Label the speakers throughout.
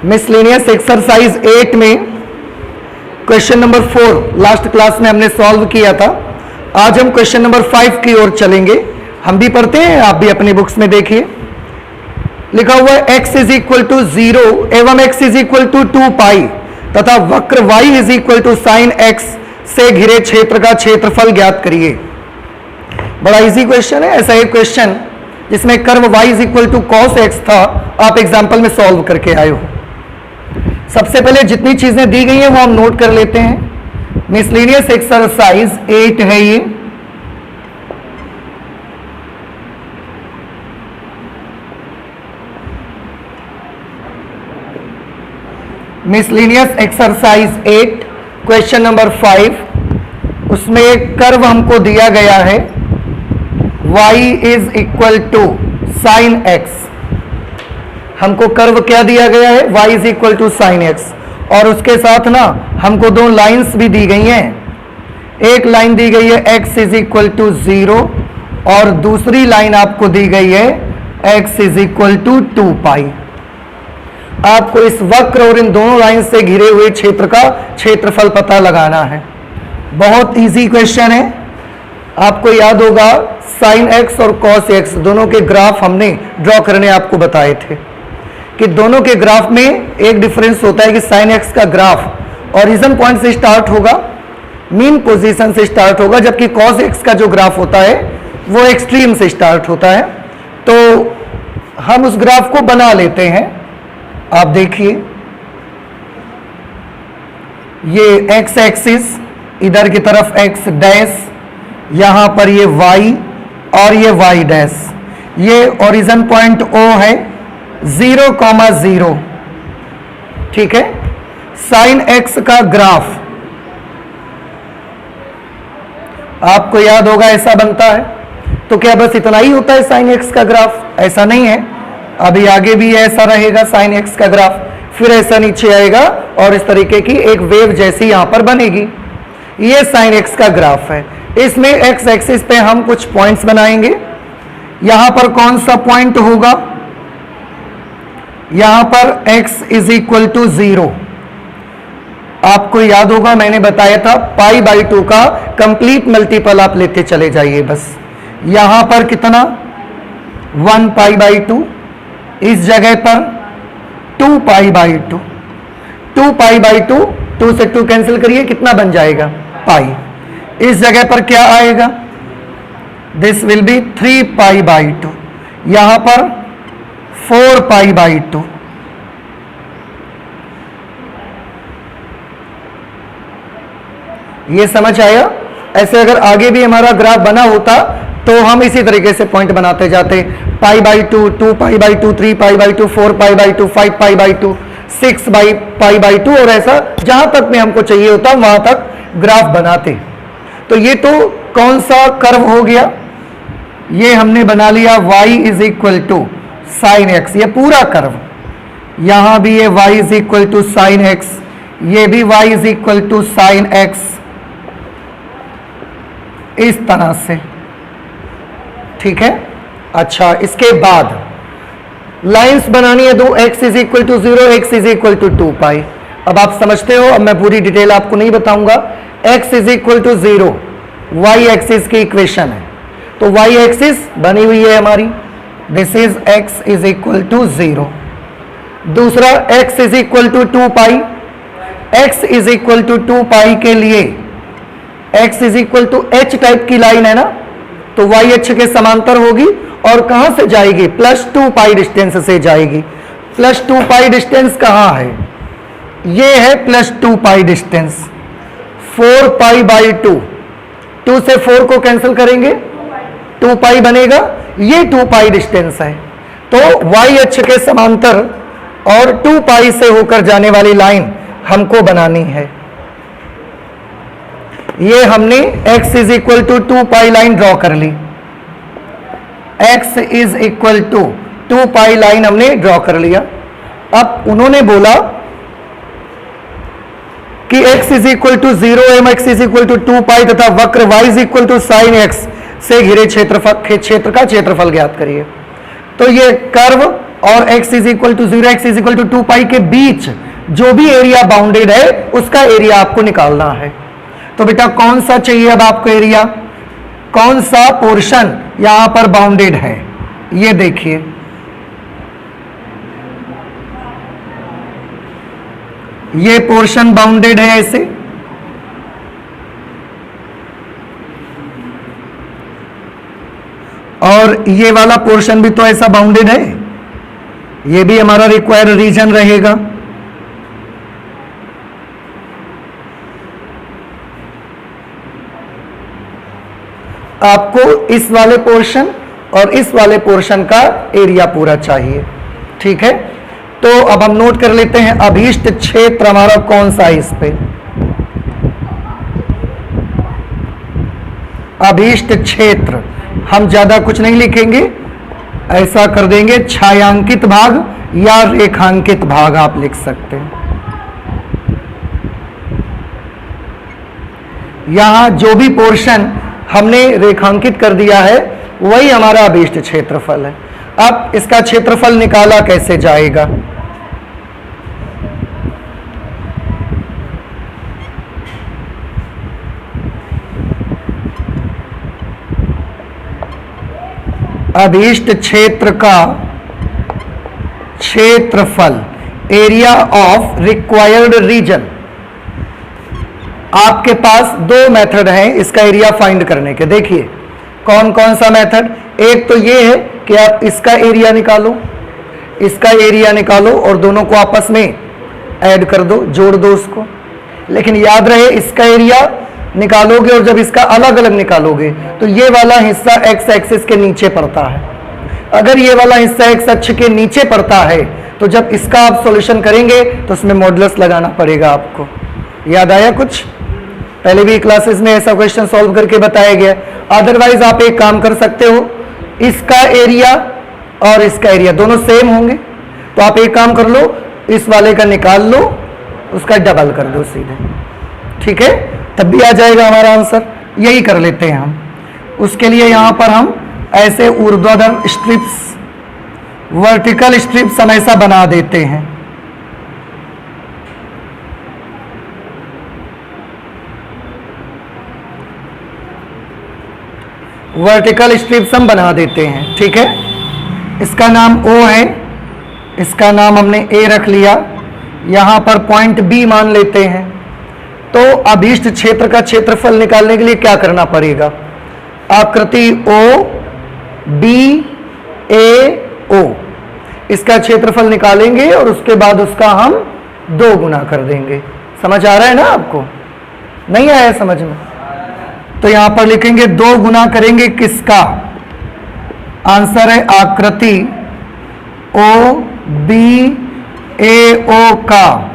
Speaker 1: Miscellaneous exercise 8 में question number 4 last class में हमने सॉल्व किया था। आज हम क्वेश्चन नंबर 5 की ओर चलेंगे। हम भी पढ़ते हैं, आप भी अपनी बुक्स में देखिए। लिखा हुआ है x इज इक्वल टू 0 एवं x is equal to 2 pi तथा वक्र y is equal to sine x से घिरे क्षेत्र का क्षेत्रफल ज्ञात करिए। बड़ा इजी क्वेश्चन है। ऐसा एक क्वेश्चन जिसमें curve y is equal to cos x था, आप एग्जाम्पल में सॉल्व करके आए हो। सबसे पहले जितनी चीजें दी गई हैं वो हम नोट कर लेते हैं। मिसलेनियस एक्सरसाइज 8 है ये। मिसलेनियस एक्सरसाइज 8 क्वेश्चन नंबर 5, उसमें एक कर्व हमको दिया गया है y is equal to sine x। हमको कर्व क्या दिया गया है? y is equal to sine x, और उसके साथ ना हमको दो लाइंस भी दी गई हैं। एक लाइन दी गई है x इज इक्वल टू 0 और दूसरी लाइन आपको दी गई है x इज इक्वल टू 2 पाई। आपको इस वक्र और इन दोनों लाइन से घिरे हुए क्षेत्र का क्षेत्रफल पता लगाना है। बहुत इजी क्वेश्चन है। आपको याद होगा साइन x और कॉस x दोनों के ग्राफ हमने ड्रॉ करने आपको बताए थे कि दोनों के ग्राफ में एक डिफरेंस होता है कि साइन x का ग्राफ ओरिजिन पॉइंट से स्टार्ट होगा, मीन पोजीशन से स्टार्ट होगा, जबकि कॉस x का जो ग्राफ होता है वो एक्सट्रीम से स्टार्ट होता है। तो हम उस ग्राफ को बना लेते हैं। आप देखिए, ये x एक्सिस, इधर की तरफ x डैश, यहां पर ये y और ये y डैश। ये ओरिजिन पॉइंट O है 0,0, ठीक है। साइन x का ग्राफ आपको याद होगा ऐसा बनता है। तो क्या बस इतना ही होता है साइन x का ग्राफ? ऐसा नहीं है। अभी आगे भी ऐसा रहेगा साइन x का ग्राफ, फिर ऐसा नीचे आएगा और इस तरीके की एक वेव जैसी यहां पर बनेगी। ये साइन x का ग्राफ है। इसमें x एक्सिस पे हम कुछ पॉइंट्स बनाएंगे। यहां पर कौन सा पॉइंट होगा? यहां पर x इज इक्वल टू 0। आपको याद होगा मैंने बताया था पाई बाई 2 का कंप्लीट मल्टीपल आप लेते चले जाइए। बस यहां पर कितना? 1 पाई बाई 2। इस जगह पर 2 पाई बाई 2। 2 पाई बाई 2, 2 से 2 कैंसिल करिए, कितना बन जाएगा? पाई। इस जगह पर क्या आएगा? This will be 3 pi by 2। यहां पर 4 पाई बाई 2। ये समझ आया? ऐसे अगर आगे भी हमारा ग्राफ बना होता तो हम इसी तरीके से पॉइंट बनाते जाते। Pi by 2, 2 pi by 2, 3 pi by 2, 4 pi by 2, 5 pi by 2, 6 pi by 2, और ऐसा जहां तक में हमको चाहिए होता वहां तक ग्राफ बनाते। तो ये तो कौन सा कर्व हो गया? ये हमने बना लिया y is equal to sine x। ये पूरा कर्व, यहां भी ये y is equal to sine x, ये भी y is equal to sine x, इस तरह से, ठीक है। अच्छा, इसके बाद लाइंस बनानी है दो, x is equal to 0, x is equal to 2 pi. अब आप समझते हो, अब मैं पूरी डिटेल आपको नहीं बताऊंगा। x is equal to 0 y axis की इक्वेशन है, तो y एक्सिस बनी हुई है हमारी। This is x is equal to 0। दूसरा x is equal to 2 pi. x is equal to 2 pi के लिए x is equal to h type की लाइन है ना, तो y अक्ष के समांतर होगी और कहां से जाएगी? +2 पाई डिस्टेंस से जाएगी। +2 पाई डिस्टेंस कहां है? ये है +2 पाई डिस्टेंस। 4 पाई बाई 2, 2 से 4 को कैंसिल करेंगे, 2 पाई बनेगा। ये 2 पाई डिस्टेंस है। तो y अक्ष के समांतर और 2 पाई से होकर जाने वाली लाइन हमको बनानी है। ये हमने x is equal to 2 pi line draw कर ली। x is equal to 2 pi line हमने ड्रॉ कर लिया। अब उन्होंने बोला कि x इज इक्वल टू 0 एम x is equal to 2 pi तथा वक्र y is equal to sine x से घिरे क्षेत्र का क्षेत्रफल ज्ञात करिए। तो ये कर्व और x is equal to 0, x is equal to 2 pi के बीच जो भी एरिया बाउंडेड है उसका एरिया आपको निकालना है। तो बेटा कौन सा चाहिए अब आपको एरिया, कौन सा पोर्शन यहां पर बाउंडेड है, ये देखिए। ये पोर्शन बाउंडेड है ऐसे, और ये वाला पोर्शन भी तो ऐसा बाउंडेड है, ये भी हमारा रिक्वायर्ड रीजन रहेगा। आपको इस वाले पोर्शन और इस वाले पोर्शन का एरिया पूरा चाहिए, ठीक है। तो अब हम नोट कर लेते हैं अभीष्ट क्षेत्र हमारा कौन सा है इस पे। अभीष्ट क्षेत्र हम ज्यादा कुछ नहीं लिखेंगे, ऐसा कर देंगे छायांकित भाग या रेखांकित भाग आप लिख सकते हैं। यहां जो भी पोर्शन हमने रेखांकित कर दिया है वही हमारा अभीष्ट क्षेत्रफल है। अब इसका क्षेत्रफल निकाला कैसे जाएगा, अभीष्ट क्षेत्र का क्षेत्रफल, एरिया ऑफ रिक्वायर्ड रीजन। आपके पास दो मेथड हैं इसका एरिया फाइंड करने के। देखिए कौन कौन सा मेथड, एक तो ये है कि आप इसका एरिया निकालो, इसका एरिया निकालो और दोनों को आपस में ऐड कर दो, जोड़ दो उसको। लेकिन याद रहे इसका एरिया निकालोगे और जब इसका अलग अलग निकालोगे तो ये वाला हिस्सा एक्स एक्सिस के नीचे पड़ता है। अगर ये वाला हिस्सा एक्स अक्ष के नीचे पड़ता है तो जब इसका आप सॉल्यूशन करेंगे तो उसमें मॉडुलस लगाना पड़ेगा आपको। याद आया कुछ, पहले भी क्लासेस में ऐसा क्वेश्चन सॉल्व करके बताया गया। अदरवाइज आप एक काम कर सकते हो, इसका एरिया और इसका एरिया दोनों सेम होंगे तो आप एक काम कर लो, इस वाले का निकाल लो, उसका डबल कर दो सीधे, ठीक है, तब भी आ जाएगा हमारा आंसर। यही कर लेते हैं हम। उसके लिए यहां पर हम ऐसे ऊर्ध्वाधर स्ट्रिप्स, वर्टिकल स्ट्रिप्स हम ऐसा बना देते हैं। वर्टिकल स्ट्रिप्स हम बना देते हैं, ठीक है। इसका नाम O है, इसका नाम हमने A रख लिया, यहां पर पॉइंट B मान लेते हैं। तो अभीष्ट क्षेत्र का क्षेत्रफल निकालने के लिए क्या करना पड़ेगा, आकृति O B A O, इसका क्षेत्रफल निकालेंगे और उसके बाद उसका हम 2 गुना कर देंगे। समझ आ रहा है ना आपको, नहीं आया समझ में? तो यहां पर लिखेंगे 2 गुना करेंगे किसका, आंसर है आकृति O B A O का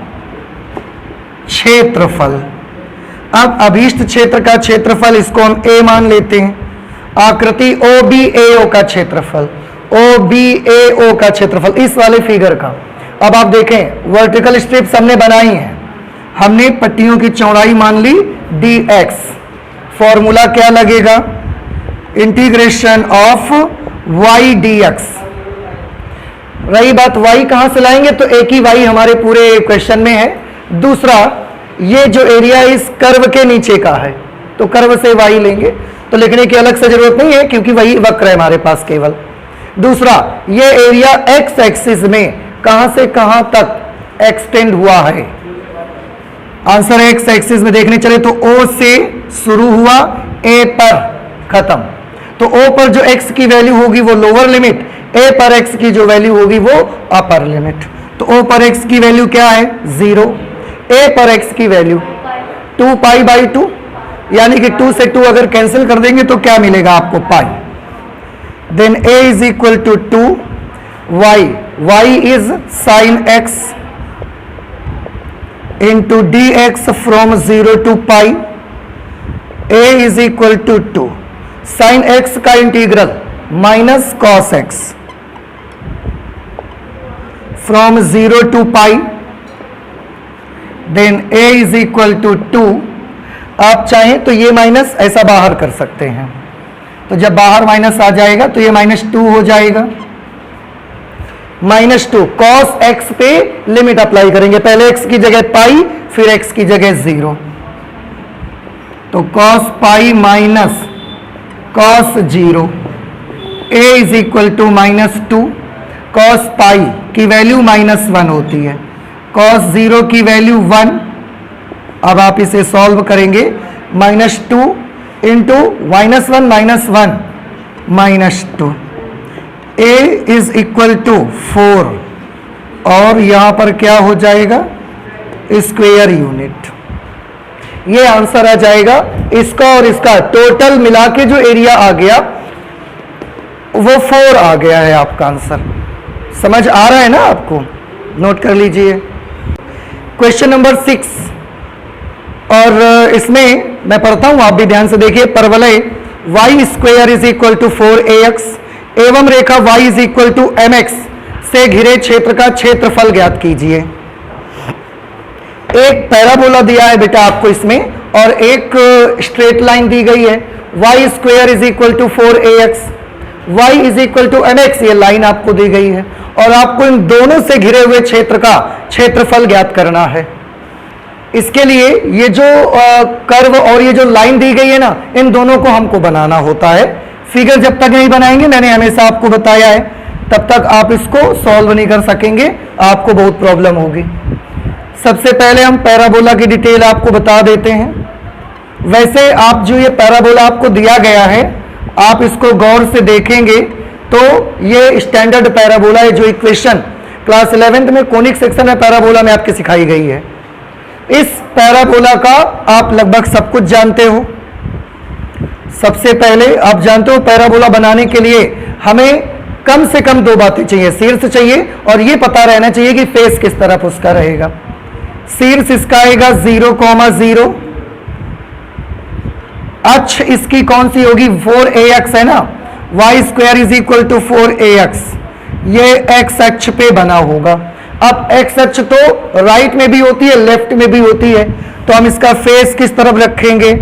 Speaker 1: क्षेत्रफल। अब अभीष्ट क्षेत्र का क्षेत्रफल इसको हम A मान लेते हैं, आकृति OBAO का क्षेत्रफल, OBAO का क्षेत्रफल इस वाले फिगर का। अब आप देखें वर्टिकल स्ट्रिप्स हमने बनाई हैं, हमने पट्टियों की चौड़ाई मान ली dx, फॉर्मूला क्या लगेगा, इंटीग्रेशन ऑफ y dx। रही बात y कहां से लाएंगे, तो एक ही y हमारे पूरे क्वेश्चन में है। दूसरा, ये जो एरिया इस कर्व के नीचे का है तो कर्व से y लेंगे, तो लिखने की अलग से जरूरत नहीं है क्योंकि वही वक्र है हमारे पास केवल। दूसरा, ये एरिया x एक्सिस में कहां से कहां तक एक्सटेंड हुआ है, आंसर x एक्सिस में देखने चले तो O से शुरू हुआ A पर खत्म, तो O पर जो x की वैल्यू होगी वो लोअर लिमिट, A पर x की जो वैल्यू होगी वो अपर लिमिट। तो O पर x की वैल्यू क्या है 0, A पर x की वैल्यू 2 पाई बाई 2, यानी कि 2 से 2 अगर कैंसिल कर देंगे तो क्या मिलेगा आपको pi. Then A is equal to 2, y is sine x into dx from 0 to pi, A is equal to 2, sin x का integral minus cos x from 0 to pi, then A is equal to 2। आप चाहें तो ये minus ऐसा बाहर कर सकते हैं, तो जब बाहर माइनस आ जाएगा तो ये -2 हो जाएगा। -2 cos x पे लिमिट अप्लाई करेंगे, पहले x की जगह पाई फिर x की जगह 0, तो cos pi minus cos 0 a is equal to -2, cos pi की वैल्यू -1 होती है, cos 0 की वैल्यू 1। अब आप इसे सॉल्व करेंगे, -2 into -1 -2, a is equal to 4 और यहां पर क्या हो जाएगा, स्क्वायर यूनिट। ये आंसर आ जाएगा। इसका और इसका टोटल मिला के जो एरिया आ गया वो 4 आ गया है आपका आंसर। समझ आ रहा है ना आपको? नोट कर लीजिए। क्वेश्चन नंबर 6, और इसमें मैं पढ़ता हूं, आप भी ध्यान से देखिए। परवलय y square is equal to 4ax एवं रेखा y is equal to mx से घिरे क्षेत्र का क्षेत्रफल ज्ञात कीजिए। एक पैराबोला दिया है बेटा आपको इसमें, और एक स्ट्रेट लाइन दी गई है, y square is equal to 4ax, y is equal to mx, ये लाइन आपको दी गई है, और आपको इन दोनों से घिरे हुए क्षेत्र का क्षेत्रफल ज्ञात करना है। इसके लिए ये जो कर्व और ये जो लाइन दी गई है ना, इन दोनों को हमको बनाना होता है। फिगर जब तक नहीं बनाएंगे, मैंने हमेशा आपको बताया है, तब तक आप इसको सॉल्व नहीं कर सकेंगे, आपको बहुत प्रॉब्लम होगी। सबसे पहले हम पैराबोला की डिटेल आपको बता देते हैं। वैसे आप जो ये पैराबोला आपको दिया गया है, आप इसको गौर से देखेंगे तो ये स्टैंडर्ड पैराबोला है, जो इक्वेशन क्लास 11th में कोनिक सेक्शन में पैराबोला में आपके सिखाई गई है। इस पैराबोला का आप लगभग सब कुछ जानते हो। सबसे पहले आप जानते हो पैराबोला बनाने के लिए हमें कम से कम 2 बातें चाहिए, शीर्ष चाहिए और ये पता रहना चाहिए कि फेस किस तरफ उसका रहेगा। शीर्ष इसका आएगा 0,0, अक्ष इसकी कौन सी होगी, 4ax है ना, y square is equal to 4ax, ये x अक्ष पे बना होगा। अब x अक्ष तो राइट में भी होती है, लेफ्ट में भी होती है, तो हम इसका फेस किस तरफ रखेंगे,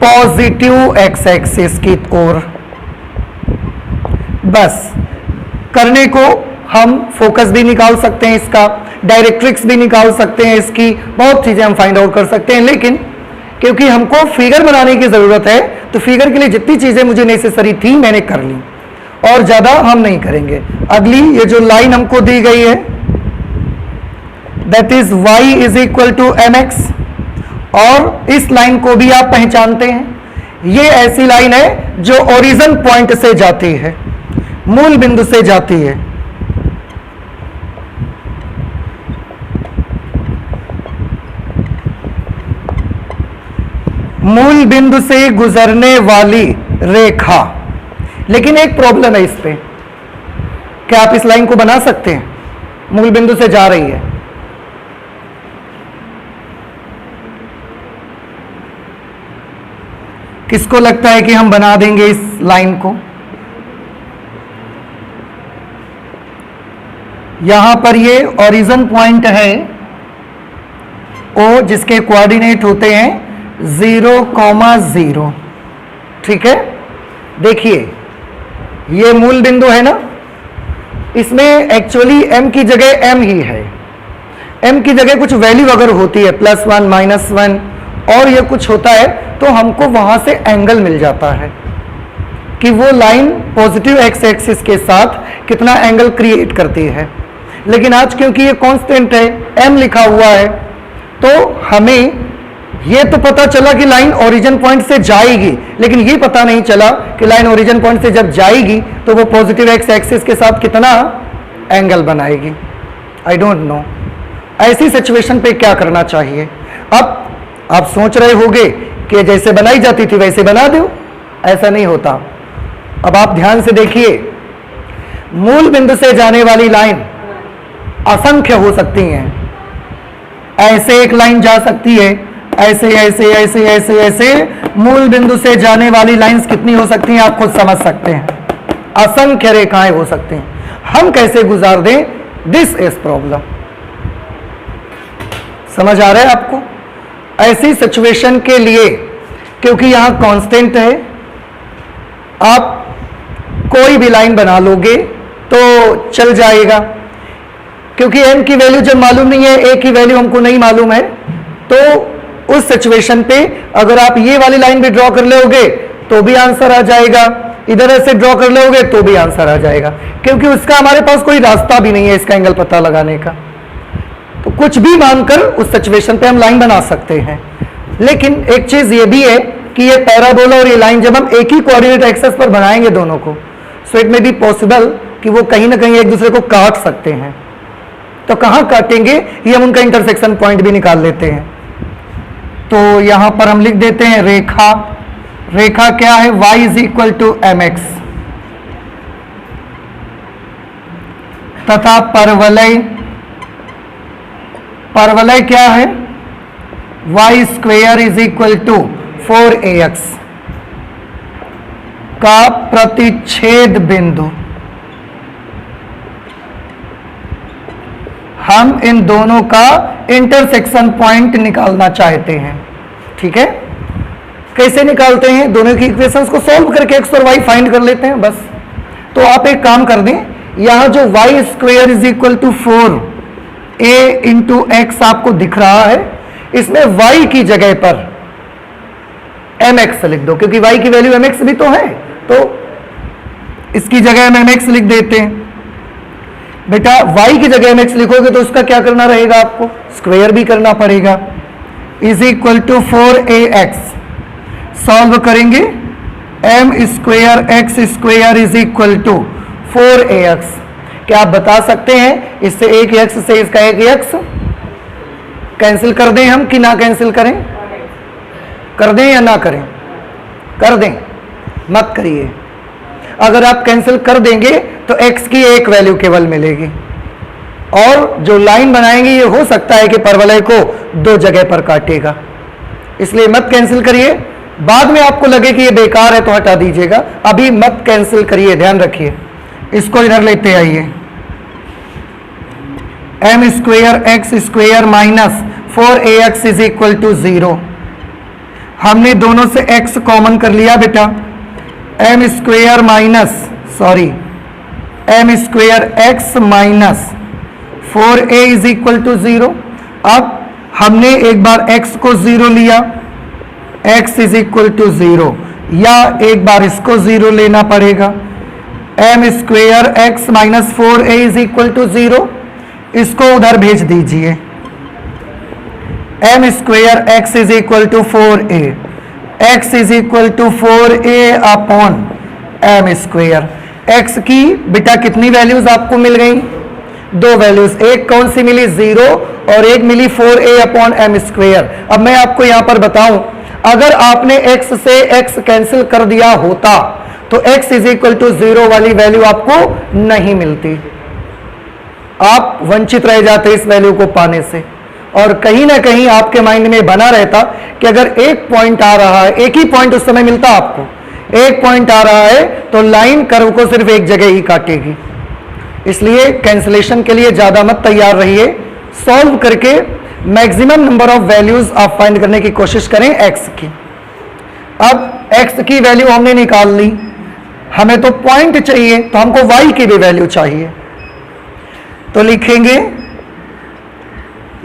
Speaker 1: पॉजिटिव x एक्सिस की ओर। बस करने को हम फोकस भी निकाल सकते हैं, इसका डायरेक्ट्रिक्स भी निकाल सकते हैं, इसकी बहुत चीजें हम फाइंड आउट कर सकते हैं। लेकिन क्योंकि हमको फिगर बनाने की जरूरत है, तो फिगर के लिए जितनी चीजें मुझे नेसेसरी थी मैंने कर ली, और ज्यादा हम नहीं करेंगे। अगली ये जो लाइन हमको दी गई है, that is y is equal to mx, और इस लाइन को भी आप पहचानते हैं। ये ऐसी लाइन है जो ओरिजिन पॉइंट से जाती है, मूल बिंदु से जाती है। मूल बिंदु से गुजरने वाली रेखा। लेकिन एक प्रॉब्लम है इस पे, क्या आप इस लाइन को बना सकते हैं, मूल बिंदु से जा रही है। किसको लगता है कि हम बना देंगे इस लाइन को? यहां पर ये ओरिजिन पॉइंट है ओ, जिसके कोऑर्डिनेट होते हैं 0,0, ठीक है। देखिए ये मूल बिंदु है ना, इसमें एक्चुअली m की जगह m ही है। m की जगह कुछ वैल्यू अगर होती है +1 -1 और ये कुछ होता है, तो हमको वहां से एंगल मिल जाता है कि वो लाइन पॉजिटिव x एक्सिस के साथ कितना एंगल क्रिएट करती है। लेकिन आज क्योंकि ये कांस्टेंट है, m लिखा हुआ है, तो हमें ये तो पता चला कि लाइन ओरिजिन पॉइंट से जाएगी, लेकिन ये पता नहीं चला कि लाइन ओरिजिन पॉइंट से जब जाएगी तो वो पॉजिटिव x एक्सिस के साथ कितना एंगल बनाएगी। आई डोंट नो ऐसी सिचुएशन पे क्या करना चाहिए। अब आप सोच रहे होंगे कि जैसे बनाई जाती थी वैसे बना दो, ऐसा नहीं होता। अब आप ध्यान से देखिए, मूल बिंदु से जाने वाली लाइन असंख्य हो सकती हैं। ऐसे एक लाइन जा सकती है, ऐसे ऐसे ऐसे ऐसे ऐसे मूल बिंदु से जाने वाली लाइंस कितनी हो सकती हैं आप खुद समझ सकते हैं। असंख्य रेखाएं हो सकती हैं, हम कैसे गुजार दें, दिस इज प्रॉब्लम। समझ आ रहा है आपको? ऐसी सिचुएशन के लिए, क्योंकि यहां कांस्टेंट है, आप कोई भी लाइन बना लोगे तो चल जाएगा, क्योंकि m की वैल्यू जब मालूम नहीं है, a की वैल्यू हमको नहीं मालूम है, तो उस सिचुएशन पे अगर आप ये वाली लाइन भी ड्रॉ कर लोगे तो भी आंसर आ जाएगा, इधर ऐसे ड्रॉ कर लोगे तो भी आंसर आ जाएगा, क्योंकि उसका हमारे पास कोई रास्ता भी नहीं है इसका एंगल पता लगाने का। तो कुछ भी मानकर उस सिचुएशन पे हम लाइन बना सकते हैं। लेकिन एक चीज ये भी है कि ये पैराबोला और ये लाइन जब हम एक ही कोऑर्डिनेट एक्सिस पर बनाएंगे दोनों को, सो इट में बी पॉसिबल कि वो कहीं ना कहीं एक दूसरे को काट सकते हैं। तो कहां काटेंगे, ये हम उनका इंटरसेक्शन पॉइंट भी निकाल लेते हैं। तो यहां पर हम लिख देते हैं रेखा, रेखा क्या है, y is equal to mx, तथा परवलय, परवलय क्या है, y square is equal to 4ax का प्रतिच्छेद बिंदु। हम इन दोनों का इंटरसेक्शन पॉइंट निकालना चाहते हैं। ठीक है, कैसे निकालते हैं, दोनों की इक्वेशंस को सॉल्व करके x और y फाइंड कर लेते हैं बस। तो आप एक काम कर दें, यहां जो y square is equal to 4a into x आपको दिख रहा है, इसमें y की जगह पर mx लिख दो, क्योंकि y की वैल्यू mx भी तो है, तो इसकी जगह हम mx लिख देते हैं। बेटा y की जगह mx लिखोगे तो उसका क्या करना रहेगा, आपको स्क्वायर भी करना पड़ेगा। Is equal to 4ax, solve करेंगे, m square x square is equal to 4ax। क्या आप बता सकते हैं इससे एक x से इसका एक x कैंसिल कर दें हम कि ना कैंसिल करें, कर दें या ना करें, कर दें, मत करिए। अगर आप कैंसिल कर देंगे तो x की एक वैल्यू केवल मिलेगी, और जो लाइन बनाएंगे ये हो सकता है कि परवलय को दो जगह पर काटेगा, इसलिए मत कैंसिल करिए। बाद में आपको लगे कि ये बेकार है तो हटा दीजिएगा, अभी मत कैंसिल करिए, ध्यान रखिए। इसको इधर लेते आइए, m square x square minus 4ax is equal to 0। हमने दोनों से x कॉमन कर लिया बेटा, m square minus m square x minus 4a is equal to 0। अब हमने एक बार x को 0 लिया, x इज इक्वल टू 0, या एक बार इसको 0 लेना पड़ेगा, m square x minus 4a is equal to 0, इसको उधर भेज दीजिए। m square x is equal to 4a, x is equal to 4a upon m square. x की बेटा कितनी वैल्यूज आपको मिल गई, दो वैल्यूज, एक कौन सी मिली 0 और एक मिली 4a अपॉन m स्क्वेयर। अब मैं आपको यहां पर बताऊं, अगर आपने x से x कैंसिल कर दिया होता तो x इज इक्वल टू 0 वाली वैल्यू आपको नहीं मिलती, आप वंचित रह जाते इस वैल्यू को पाने से। और कहीं ना कहीं आपके माइंड में बना रहता कि अगर एक पॉइंट आ रहा है, एक ही पॉइंट उस समय मिलता आपको, एक पॉइंट आ रहा है तो लाइन कर्व को सिर्फ एक जगह ही काटेगी। इसलिए कैंसिलेशन के लिए ज्यादा मत तैयार रहिए, सॉल्व करके मैक्सिमम नंबर ऑफ वैल्यूज आप फाइंड करने की कोशिश करें x की। अब x की वैल्यू हमने निकाल ली, हमें तो पॉइंट चाहिए, तो हमको y की भी वैल्यू चाहिए। तो लिखेंगे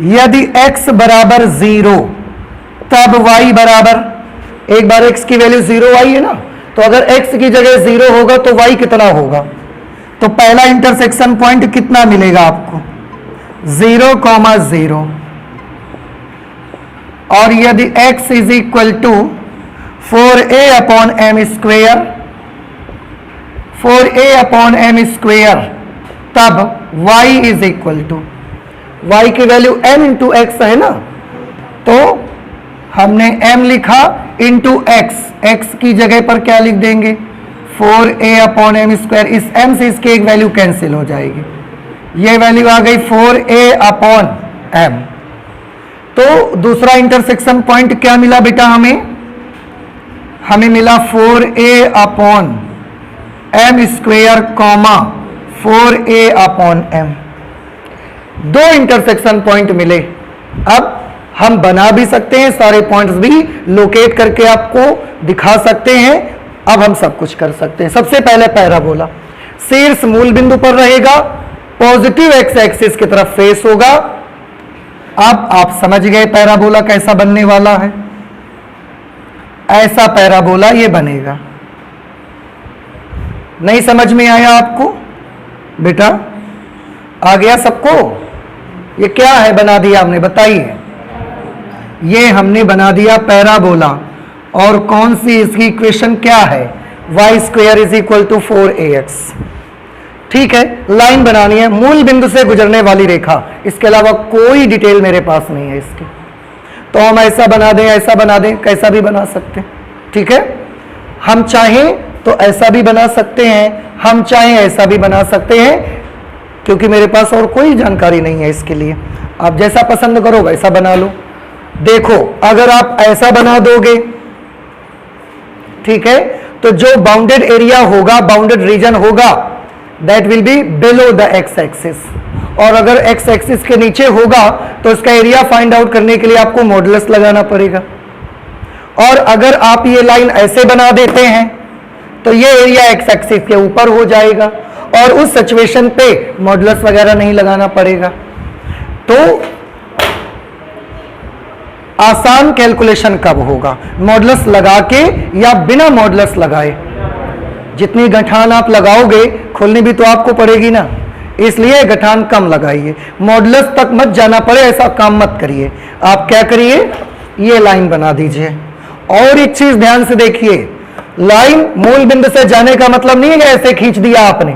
Speaker 1: यदि x बराबर 0 तब y बराबर, एक बार x की वैल्यू 0 आई है ना, तो अगर x की जगह 0 होगा तो y कितना होगा, तो पहला इंटरसेक्शन पॉइंट कितना मिलेगा आपको, 0,0। और यदि x is equal to 4a upon m square, 4a upon m square, तब y is equal to, y की वैल्यू m इंटू एक्स है ना, तो हमने m लिखा इंटू x की जगह पर क्या लिख देंगे, 4a अपॉन m स्क्वायर। इस m से इसकी एक वैल्यू कैंसिल हो जाएगी, ये वैल्यू आ गई 4a अपॉन m। तो दूसरा इंटरसेक्शन पॉइंट क्या मिला बेटा, हमें मिला 4a upon m square comma 4a upon m। दो इंटरसेक्शन पॉइंट मिले। अब हम बना भी सकते हैं, सारे पॉइंट्स भी लोकेट करके आपको दिखा सकते हैं। अब हम सब कुछ कर सकते हैं। सबसे पहले पैराबोला, शीर्ष मूल बिंदु पर रहेगा, पॉजिटिव एक्स एक्सिस की तरफ फेस होगा। अब आप समझ गए पैराबोला कैसा बनने वाला है। ऐसा पैराबोला ये बनेगा। नहीं समझ में आया आपको बेटा? आ गया सबको? ये क्या है बना दिया हमने, बताइए। ये हमने बना दिया पैराबोला। और कौन सी इसकी इक्वेशन क्या है? Y square is equal to 4ax। ठीक है, लाइन बनानी है, मूल बिंदु से गुजरने वाली रेखा, इसके अलावा कोई डिटेल मेरे पास नहीं है इसकी। तो हम ऐसा बना दें, ऐसा बना दें, कैसा भी बना सकते हैं। ठीक है, हम चाहें तो ऐसा भी बना सकते हैं, हम चाहें ऐसा भी बना सकते हैं, क्योंकि मेरे पास और कोई जानकारी नहीं है इसके लिए। आप जैसा पसंद करो वैसा बना लो। देखो, अगर आप ऐसा बना दोगे, ठीक है, तो जो बाउंडेड एरिया होगा, बाउंडेड रीजन होगा, that will be below the x axis. और अगर एक्स एक्सिस के नीचे होगा तो इसका एरिया फाइंड आउट करने के लिए आपको मॉडुलस लगाना पड़ेगा। और अगर आप ये लाइन ऐसे बना देते हैं तो ये एरिया एक्स एक्सिस के ऊपर हो जाएगा और उस सिचुएशन पे मॉडुलस वगैरह नहीं लगाना पड़ेगा। तो आसान कैलकुलेशन कब होगा? मॉडुलस लगा के या बिना मॉडुलस लगाए? जितनी गठान आप लगाओगे खोलनी भी तो आपको पड़ेगी ना, इसलिए गठान कम लगाइए, मॉडुलस तक मत जाना पड़े, ऐसा काम मत करिए। आप क्या करिए, ये लाइन बना दीजिए। और एक चीज ध्यान से देखिए, लाइन मूल बिंदु से जाने का मतलब नहीं है कि ऐसे खींच दिया आपने।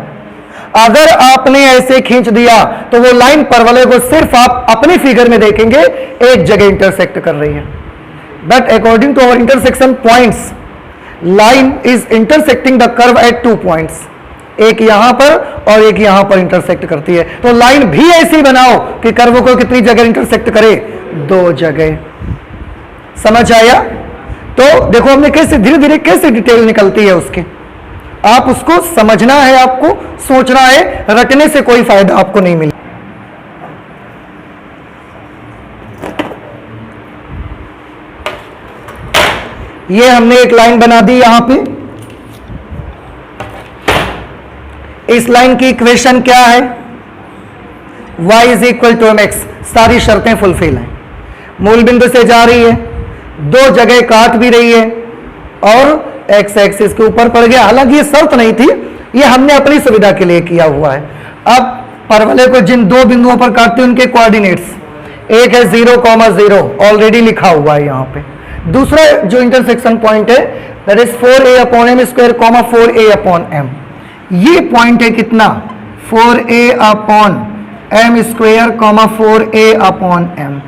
Speaker 1: अगर आपने ऐसे खींच दिया तो वो लाइन परवलय को सिर्फ आप अपनी फिगर में देखेंगे एक जगह इंटरसेक्ट कर रही है। But according to our intersection points, line is intersecting the curve at 2 points, एक यहां पर और एक यहां पर इंटरसेक्ट करती है। तो लाइन भी ऐसी बनाओ कि कर्व को कितनी जगह इंटरसेक्ट करे? 2 जगह। समझ आया? तो देखो हमने कैसे धीरे धीरे कैसे डिटेल निकलती है उसके, आप उसको समझना है, आपको सोचना है, रटने से कोई फायदा आपको नहीं मिलेगा। ये हमने एक लाइन बना दी यहां पे। इस लाइन की इक्वेशन क्या है? y is equal to mx। सारी शर्तें फुलफिल हैं, मूल बिंदु से जा रही है, 2 जगह काट भी रही है और एक्स एक्सिस के ऊपर पड़ गया। हालांकि ये शर्त नहीं थी, ये हमने अपनी सुविधा के लिए किया हुआ है। अब परवलय को जिन 2 बिंदुओं पर काटते हैं उनके कोऑर्डिनेट्स, एक है 0,0 ऑलरेडी लिखा हुआ है यहाँ पे। दूसरा जो इंटरसेक्शन पॉइंट है that is 4a/m square, 4a/m। ये पॉइंट है कितना? 4a/m square, 4a/m।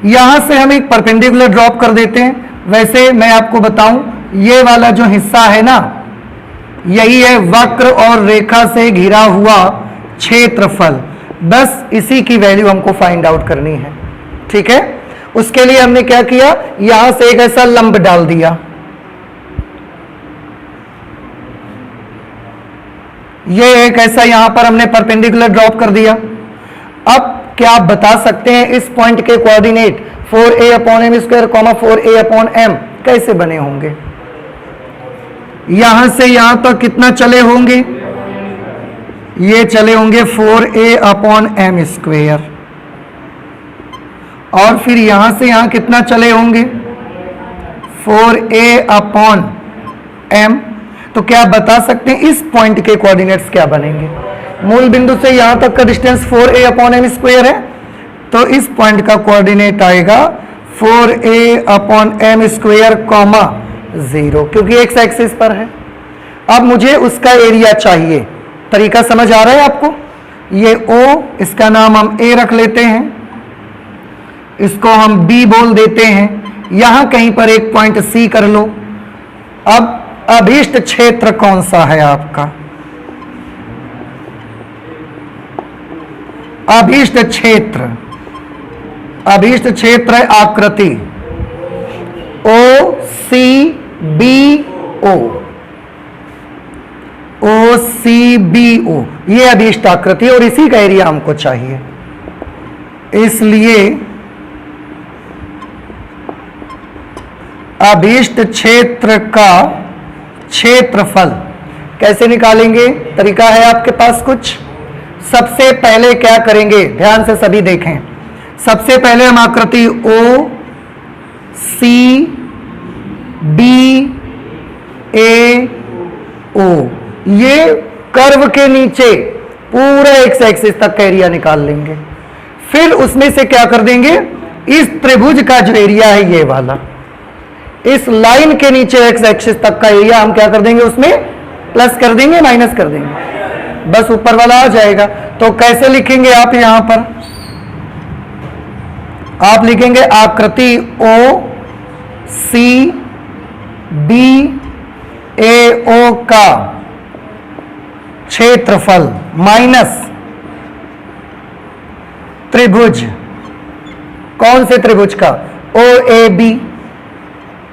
Speaker 1: यहां से हम एक परपेंडिकुलर ड्रॉप कर देते हैं। वैसे मैं आपको बताऊं, ये वाला जो हिस्सा है ना, यही है वक्र और रेखा से घिरा हुआ क्षेत्रफल। बस इसी की वैल्यू हमको फाइंड आउट करनी है। ठीक है, उसके लिए हमने क्या किया, यहां से एक ऐसा लंब डाल दिया। ये एक ऐसा यहां पर हमने परपेंडिकुलर ड्रॉप कर दिया। अब क्या आप बता सकते हैं इस पॉइंट के कोऑर्डिनेट 4a/m स्क्वायर, 4a/m कैसे बने होंगे? यहां से यहां तक कितना चले होंगे? ये चले होंगे 4a/m स्क्वायर। और फिर यहां से यहां कितना चले होंगे? 4a/m। तो क्या आप बता सकते हैं इस पॉइंट के कोऑर्डिनेट्स क्या बनेंगे? मूल बिंदु से यहां तक का डिस्टेंस 4a/m स्क्वायर है, तो इस पॉइंट का कोऑर्डिनेट आएगा 4a/m स्क्वायर, 0, क्योंकि एक्स एक्सिस पर है। अब मुझे उसका एरिया चाहिए। तरीका समझ आ रहा है आपको? ये O, इसका नाम हम A रख लेते हैं, इसको हम B बोल देते हैं। यहां कहीं पर एक पॉइंट C कर लो। अब अभीष्ट क्षेत्र कौन सा है आपका? अभीष्ट क्षेत्र, अभीष्ट क्षेत्र है आकृति OCBO, OCBO, ये अभीष्ट आकृति और इसी का एरिया हमको चाहिए। इसलिए अभीष्ट क्षेत्र का क्षेत्रफल कैसे निकालेंगे? तरीका है आपके पास कुछ? सबसे पहले क्या करेंगे, ध्यान से सभी देखें। सबसे पहले हम आकृति ओ सी बी ए ओ, ये कर्व के नीचे पूरा एक्स एक्सिस तक का एरिया निकाल लेंगे। फिर उसमें से क्या कर देंगे, इस त्रिभुज का जो एरिया है ये वाला, इस लाइन के नीचे एक्स एक्सिस तक का एरिया हम क्या कर देंगे, उसमें प्लस कर देंगे, माइनस कर देंगे, बस ऊपर वाला आ जाएगा। तो कैसे लिखेंगे आप? यहां पर आप लिखेंगे आकृति ओ सी बी ए ओ का क्षेत्रफल माइनस त्रिभुज, कौन से त्रिभुज का? ओ ए बी,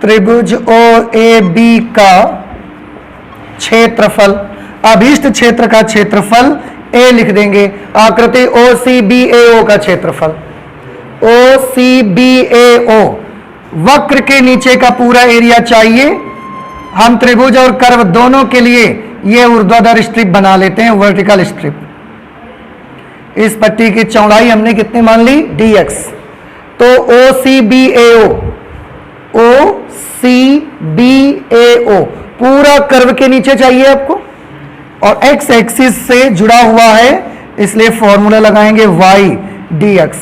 Speaker 1: त्रिभुज ओ ए बी का क्षेत्रफल, अभीष्ट क्षेत्र का क्षेत्रफल ए लिख देंगे। आकृति ओ सी बी ए ओ का क्षेत्रफल, ओ सी बी ए ओ, वक्र के नीचे का पूरा एरिया चाहिए। हम त्रिभुज और कर्व दोनों के लिए ये ऊर्ध्वाधर स्ट्रिप बना लेते हैं, वर्टिकल स्ट्रिप। इस पट्टी की चौड़ाई हमने कितनी मान ली? dx। तो ओ सी बी ए ओ, ओ सी बी ए ओ पूरा कर्व के नीचे चाहिए आपको, और x एक्सिस से जुड़ा हुआ है, इसलिए फॉर्मूला लगाएंगे y dx।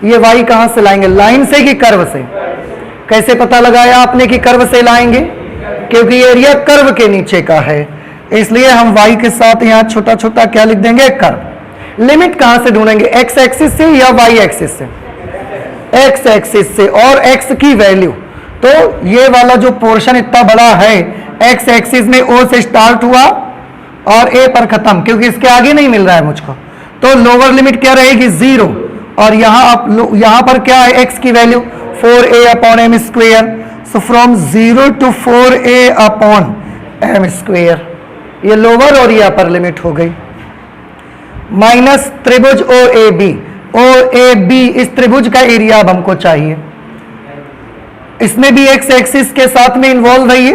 Speaker 1: ये y कहां से लाएंगे? लाइन से कि कर्व से? कैसे पता लगाया आपने कि कर्व से लाएंगे? क्योंकि ये एरिया कर्व के नीचे का है, इसलिए हम y के साथ यहां छोटा छोटा क्या लिख देंगे? कर्व। लिमिट कहां से ढूंढेंगे? x एक्सिस से या y एक्सिस से? x एक्सिस से, और x की वैल्यू, तो ये वाला जो पोर्शन इतना बड़ा है x एक्सिस में o से स्टार्ट हुआ और a पर खत्म, क्योंकि इसके आगे नहीं मिल रहा है मुझको, तो लोअर लिमिट क्या रहेगी? 0। और यहां पर क्या है? x की value 4a upon m square. So from 0 to 4a upon m square, ये लोअर और ये अपर लिमिट हो गई। माइनस त्रिभुज ओ A B, O A B, इस त्रिभुज का एरिया अब हमको चाहिए। इसमें भी x एक्सिस के साथ में इन्वॉल्व है ये,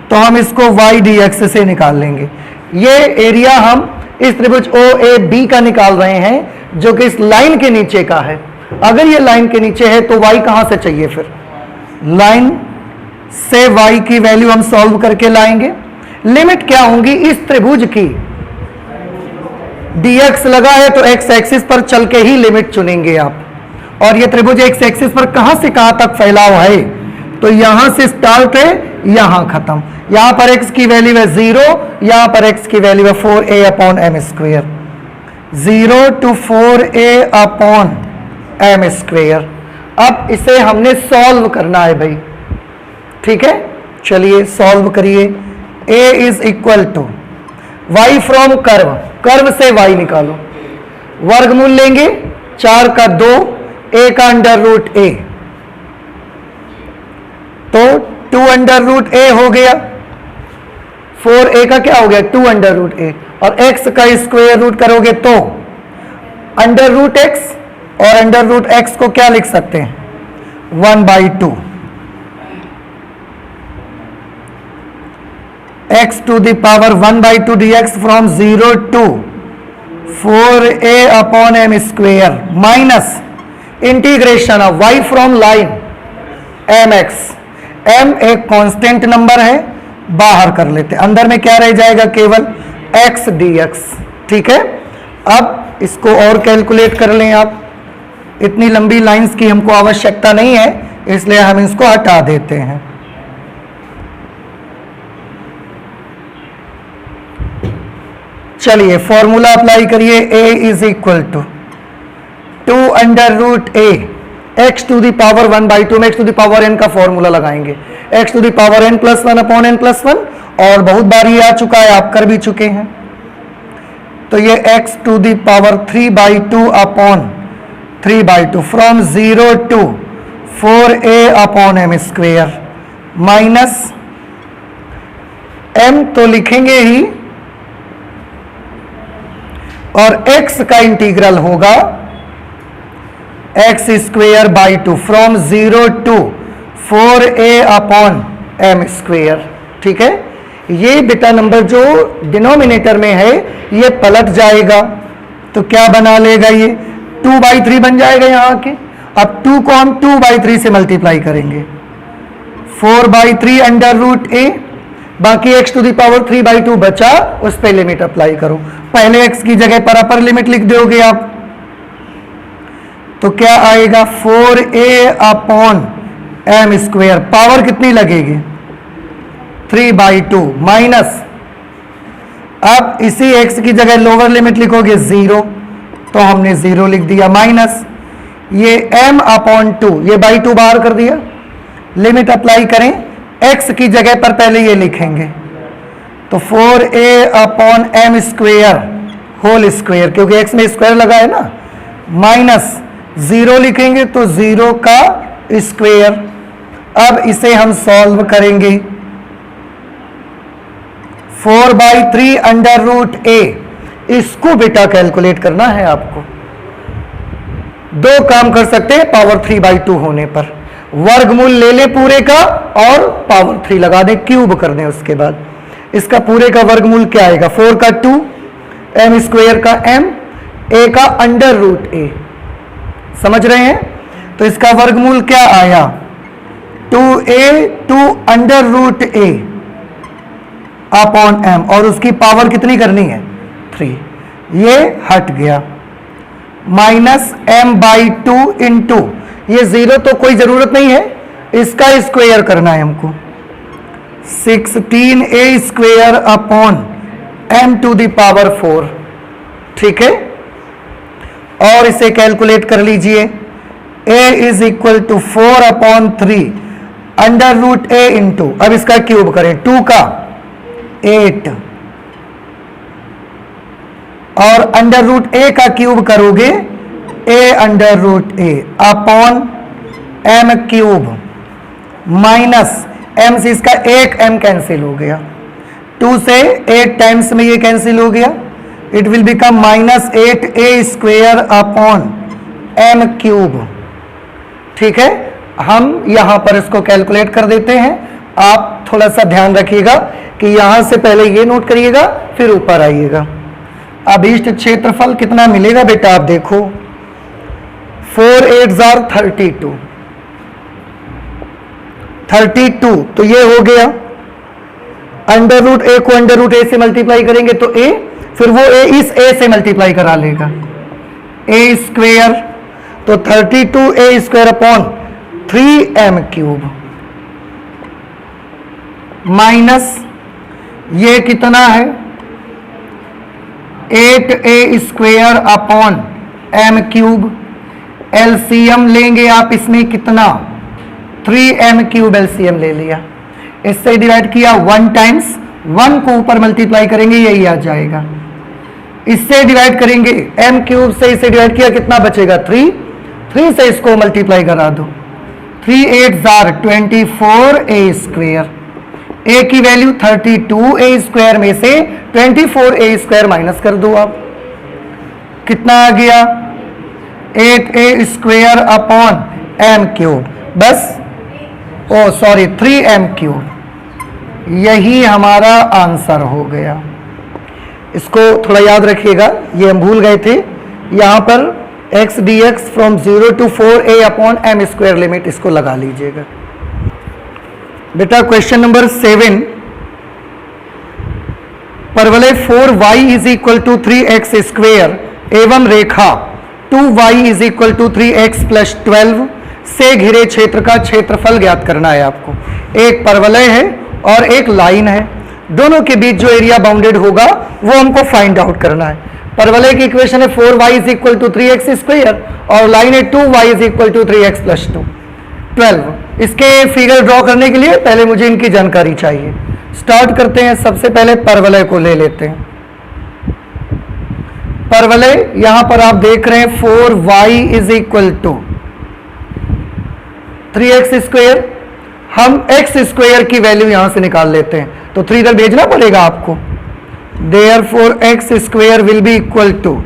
Speaker 1: तो हम इसको y dx से निकाल लेंगे। ये एरिया हम इस त्रिभुज ओ ए बी का निकाल रहे हैं, जो कि इस लाइन के नीचे का है। अगर ये लाइन के नीचे है तो y कहां से चाहिए? फिर लाइन से y की वैल्यू हम सॉल्व करके लाएंगे। लिमिट क्या होंगी इस त्रिभुज की? dx लगा है तो x एक्सिस पर चल के ही लिमिट चुनेंगे आप, और ये त्रिभुज x एक्सिस पर कहां से कहां तक फैला हुआ है? तो यहां से स्टार्ट है, यहां खत्म। यहां पर x की वैल्यू है 0, यहां पर x की वैल्यू है 4a upon m square. 0 to 4a upon m square. अब इसे हमने सॉल्व करना है भाई, ठीक है? चलिए सॉल्व करिए। a is equal to y from curve, curve से y निकालो, वर्गमूल लेंगे 4 का 2, a का अंडर रूट a, तो 2 अंडर रूट a हो गया, 4a का क्या हो गया? 2 अंडर रूट a, और x का स्क्वायर रूट करोगे तो अंडर रूट x, और अंडर रूट x को क्या लिख सकते हैं? 1/2 x to the power 1/2 dx from 0 to 4a upon m square minus integration of y from line mx। m एक कांस्टेंट नंबर है, बाहर कर लेते, अंदर में क्या रह जाएगा? केवल x dx, ठीक है? अब इसको और कैलकुलेट कर लें आप। इतनी लंबी लाइंस की हमको आवश्यकता नहीं है, इसलिए हम इसको हटा देते हैं। चलिए फॉर्मूला अप्लाई करिए। a is equal to 2 under root a, x to the power 1/2 में x to the power n का फॉर्मूला लगाएंगे, x to the power n plus 1 upon n plus 1, और बहुत बार ये आ चुका है, आप कर भी चुके हैं। तो ये x to the power 3/2 upon 3/2 from 0 to 4a upon m square minus m तो लिखेंगे ही, और x का इंटीग्रल होगा x square by 2 from 0 to 4a upon m square, ठीक है? ये बेटा नंबर जो डिनोमिनेटर में है ये पलट जाएगा, तो क्या बना लेगा, ये 2/3 बन जाएगा यहाँ के। अब 2 को हम 2/3 से मल्टीप्लाई करेंगे, 4/3 अंडर रूट ए, बाकी x टू द पावर 3/2 बचा, उस पे लिमिट अप्लाई करो। पहले x की जगह पर अपर लिमिट लिख दोगे आप, तो क्या आएगा 4a/m², पावर कितनी लगेगी 3/2 माइनस, अब इसी x की जगह लोअर लिमिट लिखोगे 0, तो हमने 0 लिख दिया, माइनस ये m/2, ये बाई 2 बाहर कर दिया, लिमिट अप्लाई करें, x की जगह पर पहले ये लिखेंगे, तो 4a/m² होल स्क्वायर, क्योंकि x में स्क्वायर लगा है ना, माइनस 0 लिखेंगे तो 0 का स्क्वायर। अब इसे हम सॉल्व करेंगे, 4/3 अंडर रूट ए, इसको बेटा कैलकुलेट करना है आपको। दो काम कर सकते हैं पावर 3/2 होने पर, वर्गमूल ले ले पूरे का और पावर 3 लगा दें, क्यूब कर दें, उसके बाद इसका पूरे का वर्गमूल क्या आएगा, 4 का 2, m² का m, a का अंडर रूट ए, समझ रहे हैं। तो इसका वर्गमूल क्या आया 2a 2 under root a upon m, और उसकी पावर कितनी करनी है 3, ये हट गया, माइनस m/2 इंटू, ये 0 तो कोई जरूरत नहीं है, इसका स्क्वायर करना है हमको, 16a² upon m to the power 4, ठीक है। और इसे कैलकुलेट कर लीजिए, a is equal to 4/3 under root a into, अब इसका क्यूब करें, 2 का 8, और अंडर रूट ए का क्यूब करोगे a under root a upon m³ minus m से इसका एक m कैंसिल हो गया, 2 से 8 टाइम्स में ये कैंसिल हो गया, it will become -8a² upon m³, ठीक है। हम यहां पर इसको कैलकुलेट कर देते हैं, आप थोड़ा सा ध्यान रखिएगा कि यहां से पहले ये नोट करिएगा फिर ऊपर आइएगा। अभीष्ट क्षेत्रफल कितना मिलेगा बेटा, आप देखो, 4 8 32, 32 तो ये हो गया, अंडर रूट ए को अंडर रूट ए से मल्टीप्लाई करेंगे तो a, फिर वो a इस a से मल्टीप्लाई करा लेगा, a², तो 32a² अपॉन 3m³ माइनस ये कितना है 8a² अपॉन m³, एलसीएम लेंगे आप इसमें कितना 3m³ एलसीएम ले लिया, इससे डिवाइड किया 1 टाइम्स, 1 को ऊपर मल्टीप्लाई करेंगे यही आ जाएगा, इससे डिवाइड करेंगे m³ से, इसे डिवाइड किया कितना बचेगा 3, 3 से इसको मल्टीप्लाई करा दो, 3 8 24a², a की वैल्यू 32a² में से 24a² माइनस कर दो आप, कितना आ गया 8a² अपॉन m³, बस 3m³, यही हमारा आंसर हो गया। इसको थोड़ा याद रखिएगा, ये हम भूल गए थे, यहां पर x dx from 0 to 4a upon m² limit, इसको लगा लीजिएगा। बेटा क्वेश्चन नंबर 7, परवलय 4y is equal to 3x² एवं रेखा 2y is equal to 3x + 12 से घिरे क्षेत्र का क्षेत्रफल ज्ञात करना है आपको। एक परवलय है और एक लाइन है, दोनों के बीच जो एरिया बाउंडेड होगा वो हमको फाइंड आउट करना है। परवलय की इक्वेशन है 4y is equal to 3x² और लाइन है 2y is equal to 3x + 2 12। इसके फिगर ड्रॉ करने के लिए पहले मुझे इनकी जानकारी चाहिए। स्टार्ट करते हैं, सबसे पहले परवलय को ले लेते हैं। परवलय यहां पर आप देख रहे हैं 4y is equal to 3x², हम x² की वैल्यू यहां से निकाल लेते हैं, तो 3 इधर भेजना पड़ेगा आपको, therefore x² will be equal to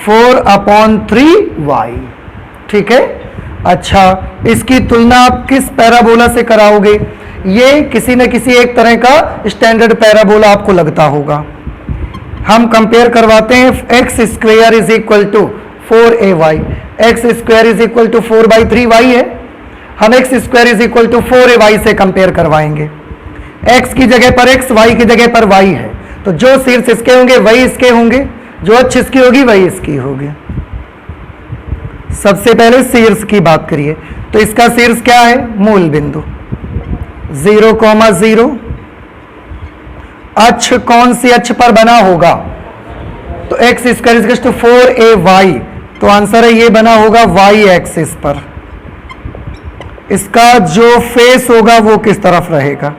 Speaker 1: 4/3y, ठीक है। अच्छा, इसकी तुलना आप किस पैराबोला से कराओगे, ये किसी न किसी एक तरह का स्टैंडर्ड पैराबोला आपको लगता होगा। हम कंपेयर करवाते हैं, x square is equal to 4ay, x square is equal to 4/3y है, हम x square is equal to 4ay से कंपेयर करवाएंगे। x की जगह पर x, y की जगह पर y है, तो जो शीर्ष इसके होंगे वही इसके होंगे, जो अक्ष इसकी होगी वही इसकी होगी। सबसे पहले शीर्ष की बात करिए, तो इसका शीर्ष क्या है? मूल बिंदु 0,0। अक्ष कौन सी अक्ष पर बना होगा? तो x square equal to 4ay, तो आंसर है ये बना होगा y एक्सिस पर। इसका जो फेस होगा वो किस तरफ रहेगा?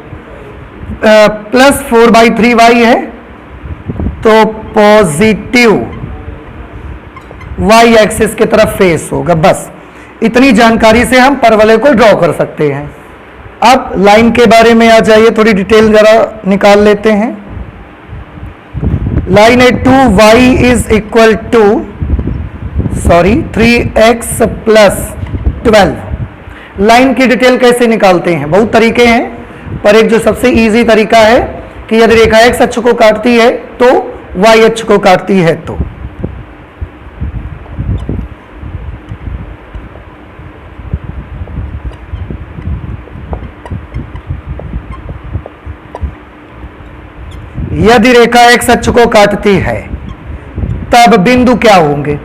Speaker 1: प्लस 4/3y है, तो पॉजिटिव y एक्सिस की तरफ फेस होगा। बस इतनी जानकारी से हम परवलय को ड्रॉ कर सकते हैं। अब लाइन के बारे में आ जाइए, थोड़ी डिटेल जरा निकाल लेते हैं। लाइन है 2y is equal to 3x plus 12। Line की डिटेल कैसे निकालते हैं? बहुत तरीके हैं, पर एक जो सबसे इजी तरीका है कि यदि रेखा x अक्ष को काटती है तो y अक्ष को काटती है, तो यदि रेखा x अक्ष को काटती है तब बिंदु क्या होंगे?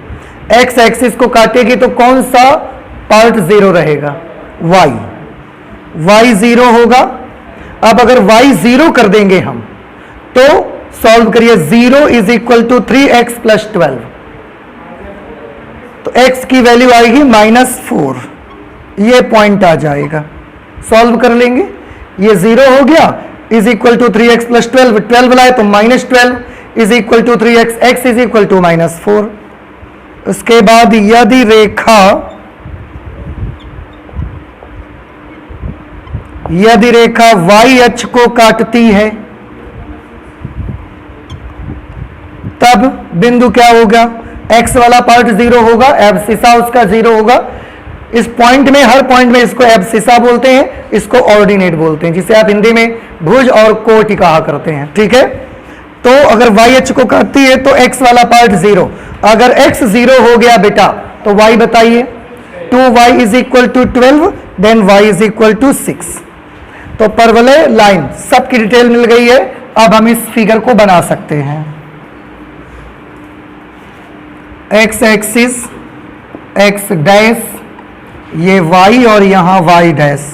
Speaker 1: x एक्सिस को काटेगी तो कौन सा पार्ट जीरो रहेगा? y 0 होगा। अब अगर y 0 कर देंगे हम तो सॉल्व करिए, 0 is equal to 3x plus 12, तो x की वैल्यू आएगी -4, ये पॉइंट आ जाएगा। सॉल्व कर लेंगे, ये 0 हो गया, is equal to 3x plus 12, 12 लाए तो -12 is equal to 3x, x is equal to -4। उसके बाद यदि रेखा y अक्ष को काटती है तब बिंदु क्या होगा? x वाला पार्ट 0 होगा, एब्सिसा उसका 0 होगा। इस पॉइंट में, हर पॉइंट में इसको एब्सिसा बोलते हैं, इसको ऑर्डिनेट बोलते हैं, जिसे आप हिंदी में भुज और कोटि कहा करते हैं। ठीक है, तो अगर y अक्ष को काटती है तो x वाला पार्ट 0, अगर x 0 हो गया बेटा तो y बताइए, 2y is equal to 12, then y is equal to 6। तो परवलय लाइन सबकी डिटेल मिल गई है। अब हम इस फिगर को बना सकते हैं। x एक्सिस x डैश, ये y और यहां y डैश,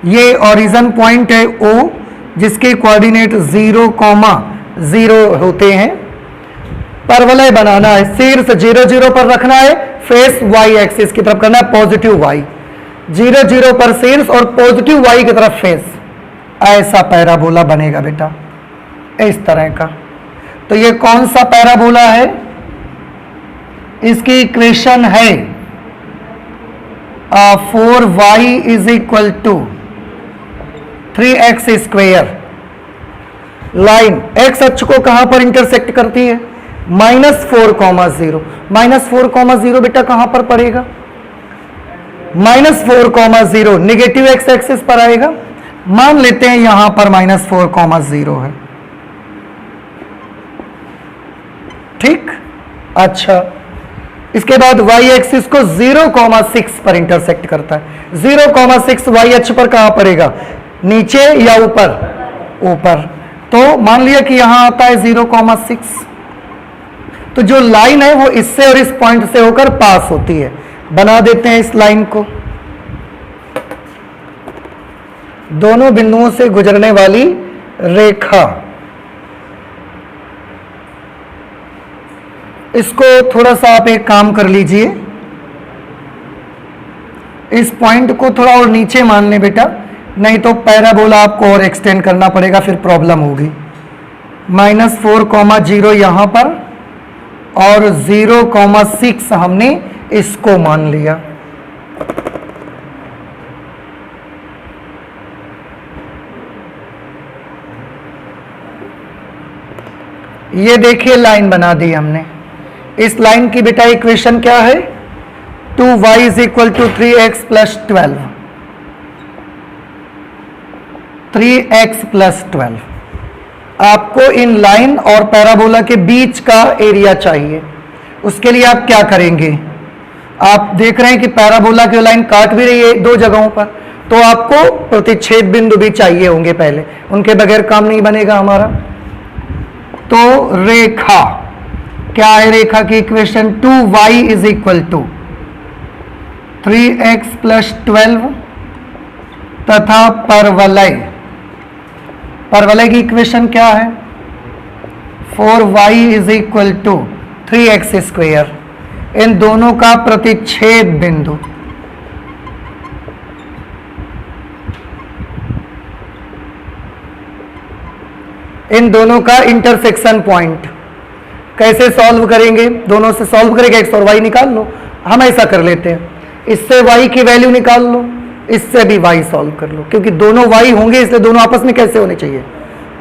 Speaker 1: ये ओरिजिन पॉइंट है O, जिसके कोऑर्डिनेट 0,0 होते हैं। परवलय बनाना है, शीर्ष 0 0 पर रखना है, फेस y एक्सिस की तरफ करना है, पॉजिटिव y, 0 0 पर शीर्ष और पॉजिटिव y की तरफ फेस। ऐसा पैराबोला बनेगा बेटा, इस तरह का। तो ये कौन सा पैराबोला है? इसकी इक्वेशन है 4y is equal to 3x square. Line x अक्ष को कहां पर इंटरसेक्ट करती है? -4,0। -4,0 बेटा कहां पर पड़ेगा? -4,0 निगेटिव x एक्सिस पर आएगा। मान लेते हैं यहां पर -4,0 है। ठीक, अच्छा, इसके बाद y एक्सिस को 0,6 पर इंटरसेक्ट करता है। 0,6 y अक्ष पर कहां पड़ेगा? नीचे या ऊपर? ऊपर। तो मान लिया कि यहां आता है 0,6, तो जो लाइन है वो इससे और इस पॉइंट से होकर पास होती है। बना देते हैं इस लाइन को। दोनों बिंदुओं से गुजरने वाली रेखा, इसको थोड़ा सा आप एक काम कर लीजिए, इस पॉइंट को थोड़ा और नीचे मान लें बेटा, नहीं तो पैराबोला आपको और एक्सटेंड करना पड़ेगा, फिर प्रॉब्लम होगी। -4,0 यहां पर और 0,6 हमने इसको मान लिया। ये देखिए लाइन बना दी हमने। इस लाइन की बेटा इक्वेशन क्या है? 2y is equal to 3x plus 12। 3x plus 12। आपको इन लाइन और पैराबोला के बीच का एरिया चाहिए। उसके लिए आप क्या करेंगे, आप देख रहे हैं कि पैराबोला की लाइन काट भी रही है दो जगहों पर, तो आपको प्रतिच्छेद बिंदु भी चाहिए होंगे पहले, उनके बगैर काम नहीं बनेगा हमारा। तो रेखा क्या है, रेखा की equation 2y is equal to 3x plus 12 तथा परवलय, परवलय की इक्वेशन क्या है 4y is equal to 3x square. इन दोनों का प्रतिच्छेद बिंदु इन दोनों का इंटरसेक्शन पॉइंट कैसे सॉल्व करेंगे, दोनों से सॉल्व करेंगे, x और y निकाल लो। हम ऐसा कर लेते हैं, इससे y की वैल्यू निकाल लो, इससे भी y सॉल्व कर लो, क्योंकि दोनों y होंगे इसलिए दोनों आपस में कैसे होने चाहिए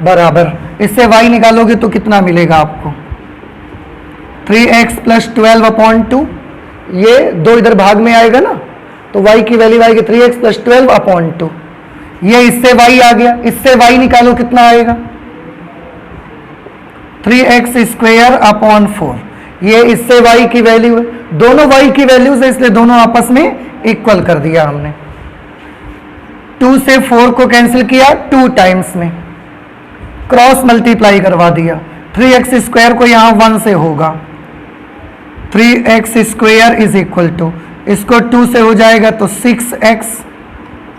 Speaker 1: बराबर। इससे y निकालोगे तो कितना मिलेगा आपको 3x प्लस 12 अपॉन 2, ये दो इधर भाग में आएगा ना, तो y की वैल्यू आएगी 3x प्लस 12 अपॉन 2। ये इससे y आ गया, इससे y निकालो कितना आएगा 3x स्क्वायर अपॉन 4। ये इससे y की वैल्यू है, दोनों y की वैल्यूज है इसलिए दोनों आपस में इक्वल कर दिया हमने। 2 से 4 को कैंसिल किया 2 टाइम्स में, क्रॉस मल्टीप्लाई करवा दिया, 3x स्क्वायर को यहां 1 से होगा, 3x square is equal to, इसको 2 से हो जाएगा तो 6x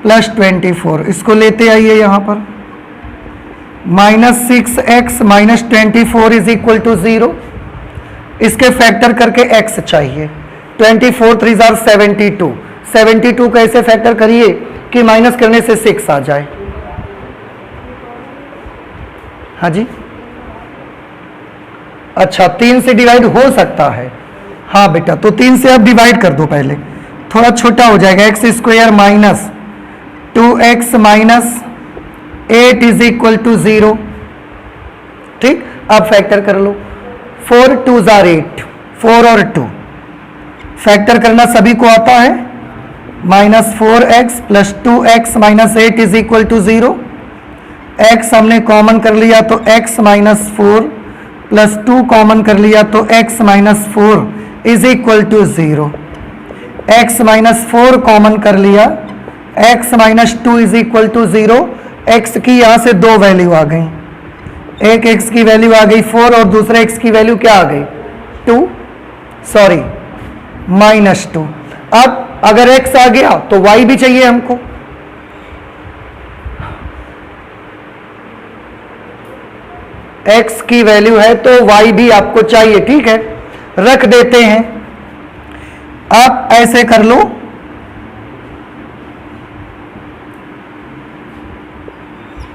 Speaker 1: प्लस 24, इसको लेते आइए यहां पर, minus 6x minus 24 is equal to 0। इसके फैक्टर करके x चाहिए, 24 3 आर 72, 72 कैसे फैक्टर करिए कि माइनस करने से 6 आ जाए। हाँ जी, अच्छा 3 से डिवाइड हो सकता है, हाँ बेटा, तो 3 से आप डिवाइड कर दो पहले, थोड़ा छोटा हो जाएगा, x square minus 2x minus 8 is equal to 0। ठीक, अब फैक्टर कर लो, 4 2 जार 8, 4 और 2 फैक्टर करना सभी को आता है, minus 4x plus 2x minus 8 is equal to 0। x हमने कॉमन कर लिया तो x माइनस 4 प्लस 2 कॉमन कर लिया तो x minus 4 is equal to 0। x minus 4 common कर लिया, x minus 2 is equal to 0। x की यहां से दो वैल्यू आ गई, एक x की वैल्यू आ गई 4 और दूसरे x की वैल्यू क्या आ गई -2। अब अगर x आ गया तो y भी चाहिए हमको, x की वैल्यू है तो y भी आपको चाहिए। ठीक है, रख देते हैं। आप ऐसे कर लो,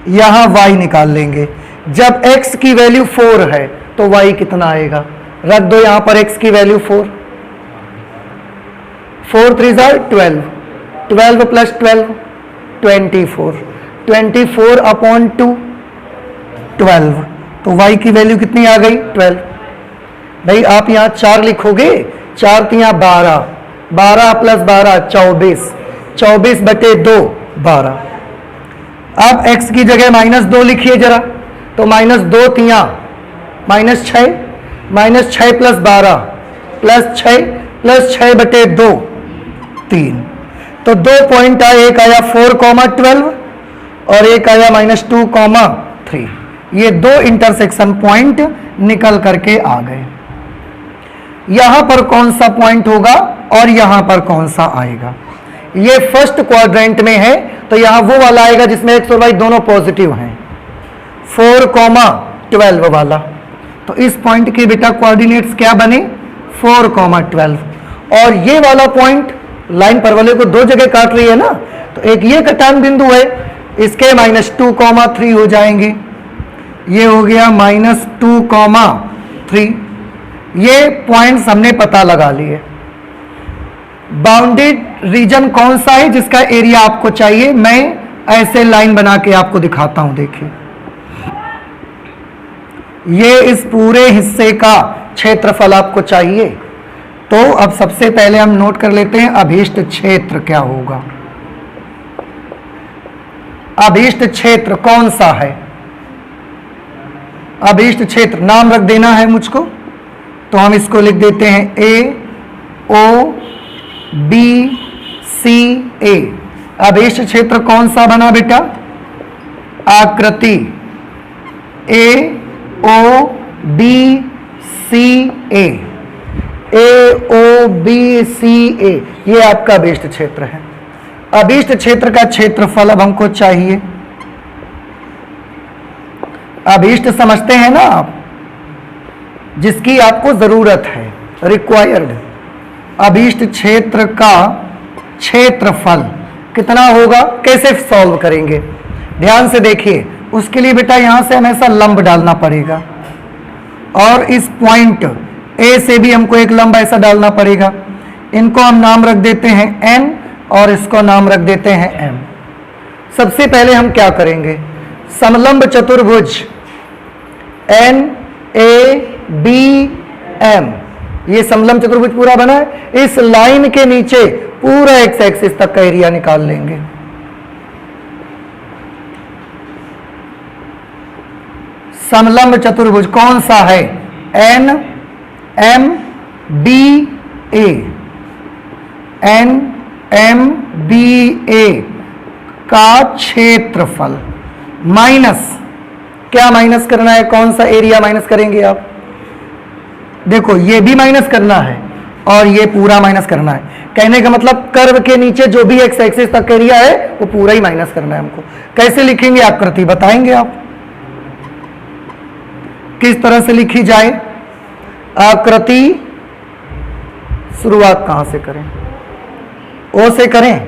Speaker 1: यहां y निकाल लेंगे, जब x की वैल्यू 4 है तो y कितना आएगा, रख दो यहां पर x की वैल्यू 4, 4 3 जार 12, 12 प्लस 12 24, 24 अपॉन 2 12, तो y की वैल्यू कितनी आ गई 12। भाई आप यहां 4 लिखोगे, 4 3 12, 12 प्लस 12 24, 24 बटे 2 12। अब x की जगह -2 लिखिए जरा, तो -2 3 -6, -6 प्लस 12 प्लस 6 बटे 2 3। तो 2 पॉइंट आए, एक आया 4,12 और एक आया -2,3। ये दो इंटरसेक्शन पॉइंट निकल करके आ गए। यहां पर कौन सा पॉइंट होगा और यहां पर कौन सा आएगा, ये फर्स्ट क्वाड्रेंट में है तो यहां वो वाला आएगा जिसमें x और y दोनों पॉजिटिव हैं, 4,12 वाला। तो इस पॉइंट के बेटा कोऑर्डिनेट्स क्या बने 4,12, और ये वाला पॉइंट लाइन परवलय को दो जगह काट रही है ना, तो एक ये कटान बिंदु है, इसके -2,3 हो जाएंगे, ये हो गया -2,3। ये पॉइंट्स हमने पता लगा लिए। बाउंडेड रीजन कौन सा है जिसका एरिया आपको चाहिए, मैं ऐसे लाइन बना के आपको दिखाता हूं। देखिए, ये इस पूरे हिस्से का क्षेत्रफल आपको चाहिए, तो अब सबसे पहले हम नोट कर लेते हैं अभीष्ट क्षेत्र क्या होगा। अभीष्ट क्षेत्र कौन सा है? अभीष्ट क्षेत्र नाम रख देना है मुझको, तो हम इसको लिख देते हैं AOBCA। अभीष्ट क्षेत्र कौन सा बना बेटा? आकृति AOBCA। AOBCA ये आपका अभीष्ट क्षेत्र है। अभीष्ट क्षेत्र का क्षेत्रफल अब हमको चाहिए। अभीष्ट समझते हैं ना आप, जिसकी आपको जरूरत है, रिक्वायर्ड। अभीष्ट क्षेत्र का क्षेत्रफल कितना होगा? कैसे सॉल्व करेंगे? ध्यान से देखिए। उसके लिए बेटा यहां से हमेशा लंब डालना पड़ेगा, और इस पॉइंट ए से भी हमको एक लंब ऐसा डालना पड़ेगा। इनको हम नाम रख देते हैं N और इसको नाम रख देते हैं M। सबसे पहले हम क्या करेंगे? समलंब चतुर्भुज NABM, ये समलंब चतुर्भुज पूरा बना है। इस लाइन के नीचे पूरा एक्स एक्सिस तक का एरिया निकाल लेंगे। समलंब चतुर्भुज कौन सा है? NMBA। NMBA का क्षेत्रफल माइनस, क्या माइनस करना है? कौन सा एरिया माइनस करेंगे आप? देखो ये भी माइनस करना है और ये पूरा माइनस करना है। कहने का मतलब कर्व के नीचे जो भी एक्स एक्सिस तक एरिया है वो पूरा ही माइनस करना है हमको। कैसे लिखेंगे? आकृति बताएंगे आप किस तरह से लिखी जाए आकृति। शुरुआत कहां से करें? ओ से करें।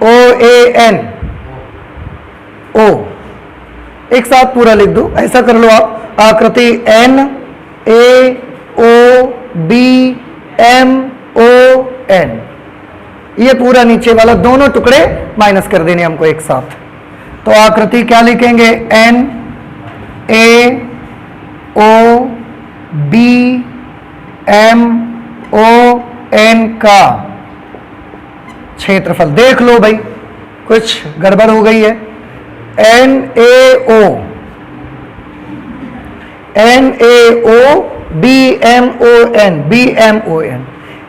Speaker 1: OAN, ओ एक साथ पूरा लिख दो। ऐसा कर लो आप, आकृति NAOBMON। ये पूरा नीचे वाला दोनों टुकड़े माइनस कर देने हमको एक साथ। तो आकृति क्या लिखेंगे? NAOBMON का क्षेत्रफल। देख लो भाई कुछ गड़बड़ हो गई है। NAOBMON,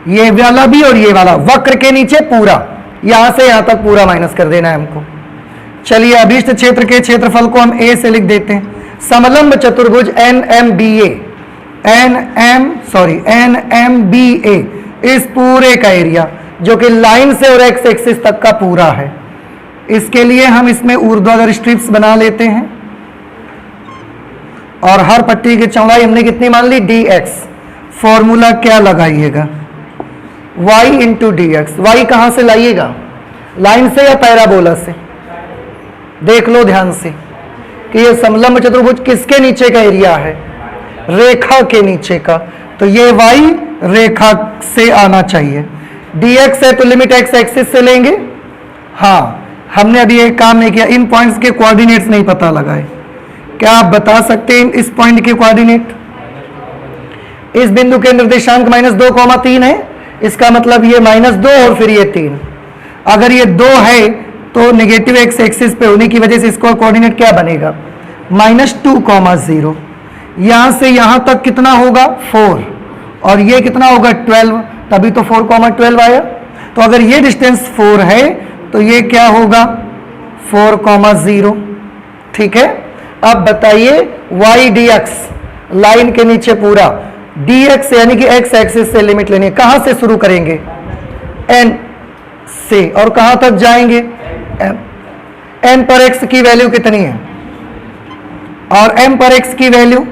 Speaker 1: ये वाला भी और ये वाला वक्र के नीचे पूरा, यहां से यहां तक पूरा माइनस कर देना है हमको। चलिए अभीष्ट क्षेत्र के क्षेत्रफल को हम A से लिख देते हैं। समलंब चतुर्भुज NMBA, NMBA इस पूरे का एरिया जो कि लाइन से और एक्स एक्सिस तक का पूरा है, इसके लिए हम इसमें ऊर्ध्वाधर स्ट्रिप्स बना लेते हैं। और हर पट्टी की चौड़ाई हमने कितनी मान ली? dx। फॉर्मूला क्या लगाइएगा? y into dx। y कहां से लाइएगा? लाइन से या पैराबोला से? देख लो ध्यान से कि ये समलंब चतुर्भुज किसके नीचे का एरिया है? रेखा के नीचे का। तो ये y रेखा से आना चाहिए। dx है तो लिमिट x एक्सिस से लेंगे। हाँ, हमने अभी एक काम नहीं किया, इन पॉइंट्स के कोऑर्डिनेट्स नहीं पता लगाए। क्या आप बता सकते हैं इस पॉइंट के कोऑर्डिनेट? इस बिंदु के निर्देशांक -2,3 है। इसका मतलब ये -2 और फिर ये 3। अगर ये 2 है तो नेगेटिव एक्स एक्सिस पे होने की वजह से इसका कोऑर्डिनेट क्या बनेगा? -2,0। यहां से यहां तक कितना होगा? 4। और ये कितना होगा? 12। तभी तो 4,12 आया। तो अगर ये डिस्टेंस 4 है तो ये क्या होगा? 4,0। ठीक है। अब बताइए y dx, लाइन के नीचे पूरा dx यानी कि x एक्सिस से लिमिट लेनी है। कहां से शुरू करेंगे? n से। और कहां तक जाएंगे? n पर x की वैल्यू कितनी है? और m पर x की वैल्यू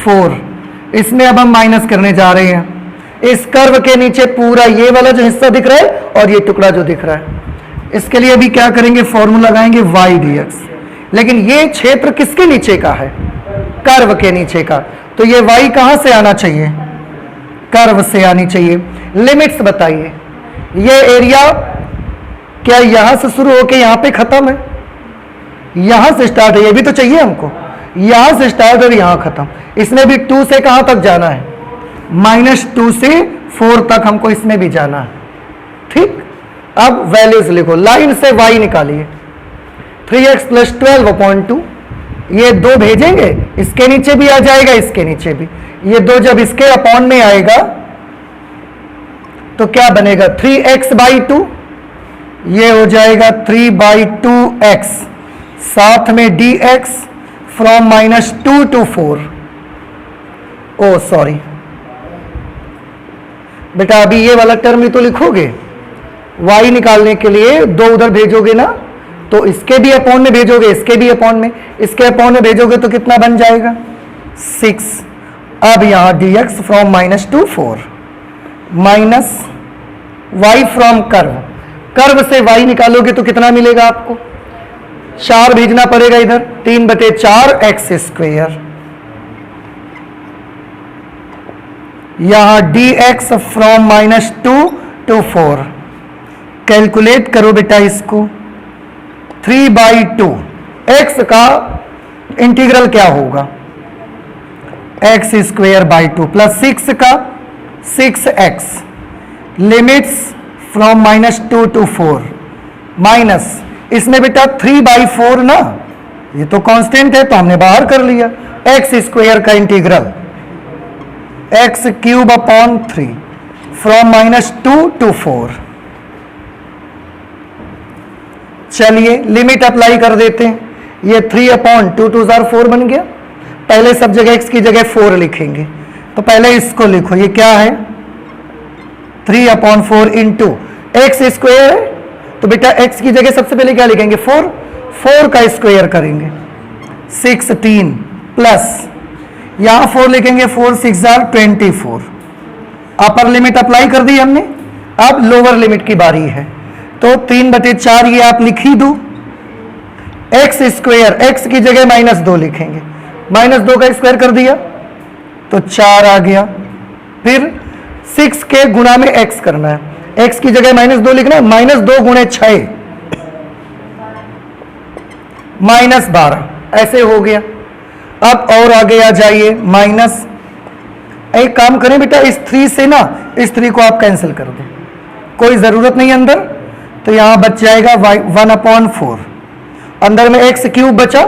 Speaker 1: 4। इसमें अब हम माइनस करने जा रहे हैं। इस कर्व के नीचे पूरा ये वाला जो हिस्सा दिख रहा है और ये टुकड़ा जो दिख रहा है, इसके लिए अभी क्या करेंगे? फॉर्मूला लगाएंगे y dx। लेकिन ये क्षेत्र किसके नीचे का है? कर्व के नीचे का। तो ये y कहां से आना चाहिए? कर्व से आनी चाहिए। लिमिट्स बताइए। ये एरिया क्या यहां से शुरू होकर यहां पे खत्म है? यहां से स्टार्ट है, ये भी तो चाहिए हमको। यहां से स्टार्ट और यहां खत्म। इसमें भी 2 से कहां तक जाना है? -2 से 4 तक हमको इसमें भी जाना है। ठीक। अब वैल्यूज लिखो, लाइन से y निकालिए। 3x प्लस 12/2, ये 2 भेजेंगे, इसके नीचे भी आ जाएगा, इसके नीचे भी। ये 2 जब इसके अपॉन में आएगा तो क्या बनेगा, 3x/2, ये हो जाएगा 3/2x, साथ में dx from -2 to 4। Oh sorry बेटा, अभी ये वाला टर्म ही तो लिखोगे। y निकालने के लिए 2 उधर भेजोगे ना, तो इसके भी अपॉन में भेजोगे, इसके भी अपॉन में, इसके अपॉन में भेजोगे तो कितना बन जाएगा, 6। अब यहां dx from -2 to 4 minus y from curve, curve से y निकालोगे तो कितना मिलेगा आपको, 4 भेजना पड़ेगा इधर, 3/4 x स्क्वेयर। यहां dx फ्रॉम -2 to 4, कैलकुलेट करो बेटा इसको। 3/2 x का इंटीग्रल क्या होगा, x स्क्वेयर बाई 2 प्लस 6 का 6x, limits from -2 to 4 minus, इसमें बेटा 3/4 ना, ये तो कांस्टेंट है तो हमने बाहर कर लिया, x स्क्वेयर का इंटीग्रल x³ फ्रॉम -2 to 4। चलिए लिमिट अप्लाई कर देते हैं, ये 3/2 2 4 बन गया। पहले सब जगह x की जगह 4 लिखेंगे, तो पहले इसको लिखो, ये क्या है 3/4 इंटू एक्स स्क्वेयर है, तो बेटा x की जगह सबसे पहले क्या लिखेंगे 4, 4 का स्क्वायर करेंगे 16 प्लस यहां 4 लिखेंगे, 4 6 24। अपर लिमिट अप्लाई कर दी हमने, अब लोअर लिमिट की बारी है, तो 3/4 ये आप लिख ही दो, एक्स स्क्वायर, एक्स की जगह -2 लिखेंगे, -2 का स्क्वायर कर दिया तो 4 आ गया। फिर 6 के गुणा में x करना है, x की जगह -2 लिखना है, -2 गुणे 6 -12, ऐसे हो गया। अब और आगे आ जाइए, माइनस, एक काम करें बेटा, इस 3 से ना इस 3 को आप कैंसिल कर दो, कोई जरूरत नहीं अंदर, तो यहां बच जाएगा 1/4, अंदर में x³ बचा,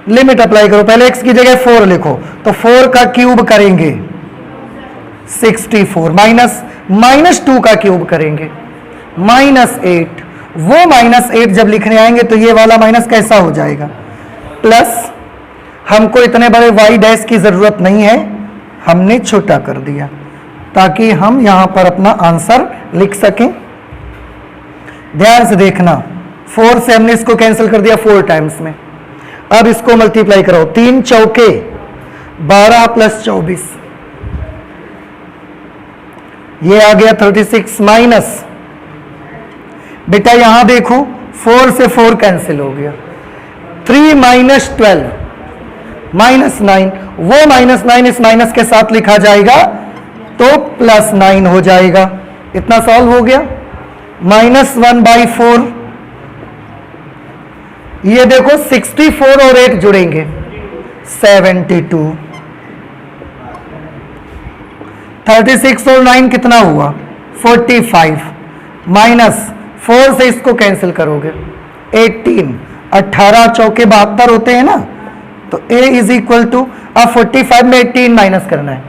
Speaker 1: लिमिट अप्लाई करो, पहले x की जगह 4 लिखो, तो 4 का क्यूब करेंगे 64, माइनस -2 का क्यूब करेंगे -8, वो -8 जब लिखने आएंगे तो ये वाला माइनस कैसा हो जाएगा प्लस। हमको इतने बड़े y डैश की जरूरत नहीं है, हमने छोटा कर दिया ताकि हम यहां पर अपना आंसर लिख सकें। ध्यान से देखना, 4 से हमने इसको कैंसिल कर दिया 4 टाइम्स में, अब इसको मल्टीप्लाई करो, 3 चौके 12 प्लस 24, ये आ गया 36 माइनस, बेटा यहां देखो 4 से 4 कैंसिल हो गया, 3 - 12 -9, वो -9 इस माइनस के साथ लिखा जाएगा तो +9 हो जाएगा। इतना सॉल्व हो गया। -1/4, ये देखो 64 और 8 जुड़ेंगे 72, 36 और 9 कितना हुआ 45, माइनस 4 से इसको कैंसिल करोगे 18, 18 चौके 72 होते हैं ना, तो a = अब 45 में 18 माइनस करना है,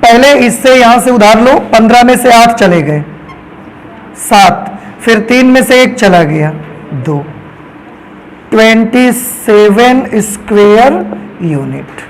Speaker 1: पहले इससे यहां से उधार लो, 15 में से 8 चले गए 7, फिर 3 में से 1 चला गया 2, 27 स्क्वायर यूनिट।